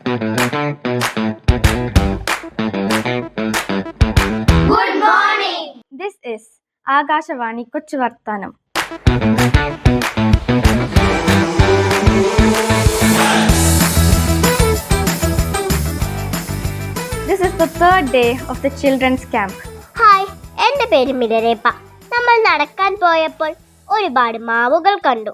Good morning. This is Agashawani Kochu Vartanam. This is the third day of the children's camp. Hi, എൻ്റെ പേര് മിരരേപ്പ. നമ്മൾ നടക്കാൻ പോയപ്പോൾ ഒരുപാട് മാവുകൾ കണ്ടു.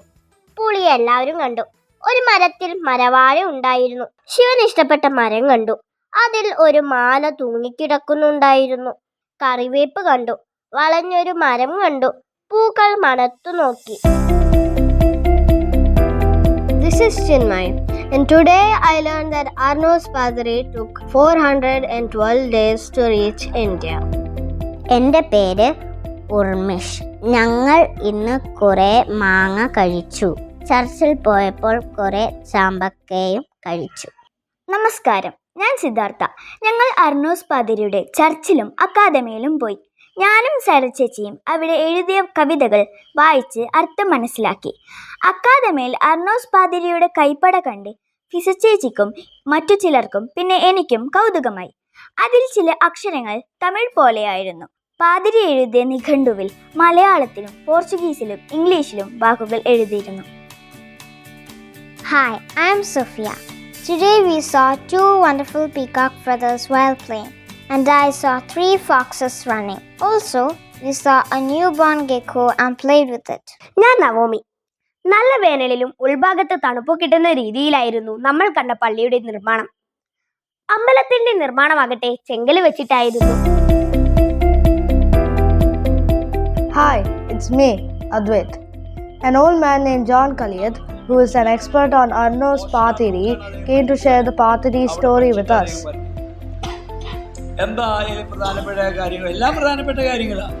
പുളി എല്ലാവരും കണ്ടു. ഒരു മരത്തിൽ മരവാഴ ഉണ്ടായിരുന്നു. ശിവൻ ഇഷ്ടപ്പെട്ട മരം കണ്ടു. അതിൽ ഒരു മാല തൂങ്ങിക്കിടക്കുന്നുണ്ടായിരുന്നു. കറിവേപ്പ് കണ്ടു. വളഞ്ഞൊരു മരം കണ്ടു. പൂക്കൾ മണത്തു നോക്കി. This is Chinmay, and today I learned that Arno's Padre took 412 days to reach India. എൻ്റെ പേര് ഉർമിഷ്. ഞങ്ങൾ ഇന്ന് കുറേ മാങ്ങ കഴിച്ചു. ചർച്ചിൽ പോയപ്പോൾ കുറേ ചാമ്പക്കയും കഴിച്ചു. നമസ്കാരം, ഞാൻ സിദ്ധാർത്ഥ. ഞങ്ങൾ അർണോസ് പാതിരിയുടെ ചർച്ചിലും അക്കാദമിയിലും പോയി. ഞാനും സരചേച്ചിയും അവിടെ എഴുതിയ കവിതകൾ വായിച്ച് അർത്ഥം മനസ്സിലാക്കി. അക്കാദമിയിൽ അർണോസ് പാതിരിയുടെ കൈപ്പട കണ്ട് ഫിസച്ചേച്ചിക്കും മറ്റു ചിലർക്കും പിന്നെ എനിക്കും കൗതുകമായി. അതിൽ ചില അക്ഷരങ്ങൾ തമിഴ് പോലെയായിരുന്നു. പാതിരി എഴുതിയ നിഘണ്ടുവിൽ മലയാളത്തിലും പോർച്ചുഗീസിലും ഇംഗ്ലീഷിലും വാക്കുകൾ എഴുതിയിരുന്നു. Hi, I am Sophia. Today we saw 2 wonderful peacock feathers while playing, and I saw 3 foxes running. Also, we saw a newborn gecko and played with it. ഞാൻ നവോമി. നല്ല വേനലിലും ഉൾഭാഗത്ത് തണുപ്പ് കിട്ടുന്ന രീതിയിലായിരുന്നു നമ്മൾ കണ്ട പള്ളിയുടെ നിർമ്മാണം. അമ്പലത്തിന്റെ നിർമ്മാണമാകട്ടെ ചെങ്കല് വെച്ചിട്ടായിരുന്നു. Hi, it's me, Advait. An old man named John Kaliyat, who is an expert on Arno's Pathiri, came to share the Pathiri story with us. എന്താ പ്രധാനപ്പെട്ട കാര്യങ്ങൾ? എല്ലാം പ്രധാനപ്പെട്ട കാര്യങ്ങളാണ്.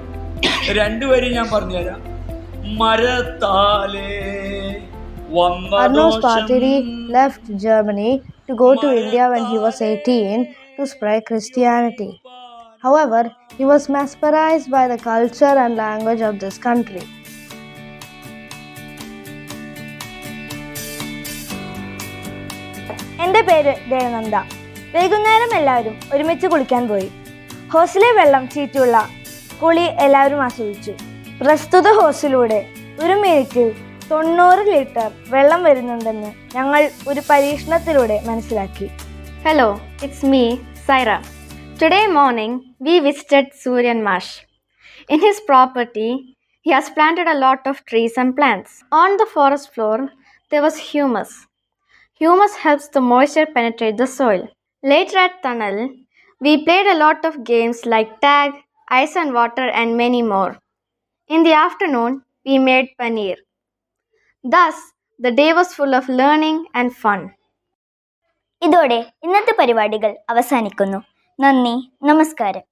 രണ്ടുപേരും ഞാൻ പറഞ്ഞുതരാം. Arno's Pathiri left Germany to go to India when he was 18 to spread Christianity. However, he was mesmerized by the culture and language of this country. എൻ്റെ പേര് ദേവനന്ദ. വൈകുന്നേരം എല്ലാവരും ഒരുമിച്ച് കുളിക്കാൻ പോയി. ഹോസിലെ വെള്ളം ചീറ്റുള്ള കുളി എല്ലാവരും ആസ്വദിച്ചു. പ്രസ്തുത ഹോസിലൂടെ ഒരു മിനിറ്റിൽ 90 ലിറ്റർ വെള്ളം വരുന്നുണ്ടെന്ന് ഞങ്ങൾ ഒരു പരീക്ഷണത്തിലൂടെ മനസ്സിലാക്കി. Hello, it's me, Saira. Today morning, we visited Suryan Marsh. In his property, he has planted a lot of trees and plants. On the forest floor, there was humus. Humus helps the moisture penetrate the soil. Later at tunnel, we played a lot of games like tag, ice and water, and many more. In the afternoon, we made paneer. Thus, the day was full of learning and fun. ഇതോടെ ഇന്നത്തെ പരിപാടികൾ അവസാനിക്കുന്നു. നന്ദി, നമസ്കാരം.